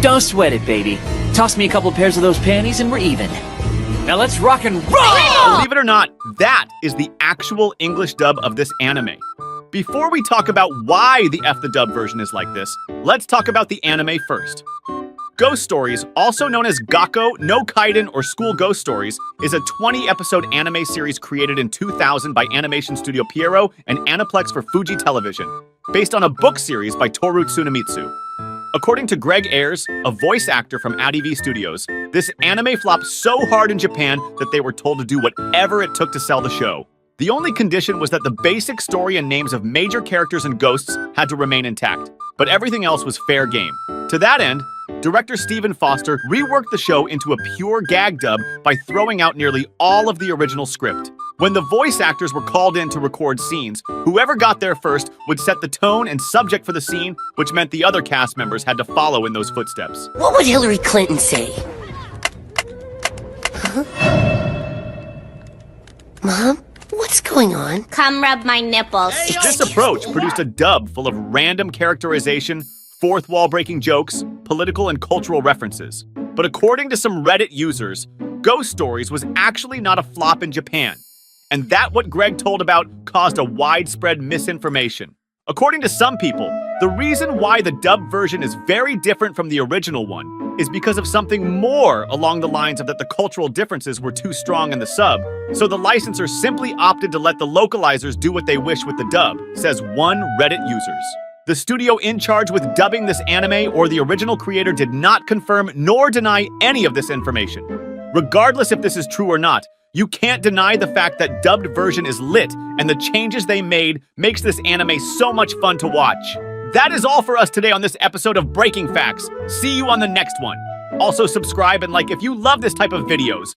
Don't sweat it, baby. Toss me a couple pairs of those panties and we're even. Now let's rock and roll! Believe it or not, that is the actual English dub of this anime. Before we talk about why the F the dub version is like this, let's talk about the anime first. Ghost Stories, also known as Gakko no Kaiden or School Ghost Stories, is a 20-episode anime series created in 2000 by animation studio Pierrot and Aniplex for Fuji Television, based on a book series by Toru Tsunemitsu. According to Greg Ayres, a voice actor from ADV Studios, this anime flopped so hard in Japan that they were told to do whatever it took to sell the show. The only condition was that the basic story and names of major characters and ghosts had to remain intact, but everything else was fair game. To that end, director Stephen Foster reworked the show into a pure gag dub by throwing out nearly all of the original script. When the voice actors were called in to record scenes, whoever got there first would set the tone and subject for the scene, which meant the other cast members had to follow in those footsteps. What would Hillary Clinton say? Huh? Mom? What's going on? Come rub my nipples. This approach produced a dub full of random characterization, fourth wall breaking jokes, political and cultural references. But according to some Reddit users, Ghost Stories was actually not a flop in Japan. And that what Greg told about caused a widespread misinformation. According to some people, the reason why the dub version is very different from the original one is because of something more along the lines of that the cultural differences were too strong in the sub, so the licensor simply opted to let the localizers do what they wish with the dub, says one Reddit users. The studio in charge with dubbing this anime or the original creator did not confirm nor deny any of this information. Regardless if this is true or not, you can't deny the fact that dubbed version is lit, and the changes they made makes this anime so much fun to watch. That is all for us today on this episode of Breaking Facts. See you on the next one. Also subscribe and like if you love this type of videos.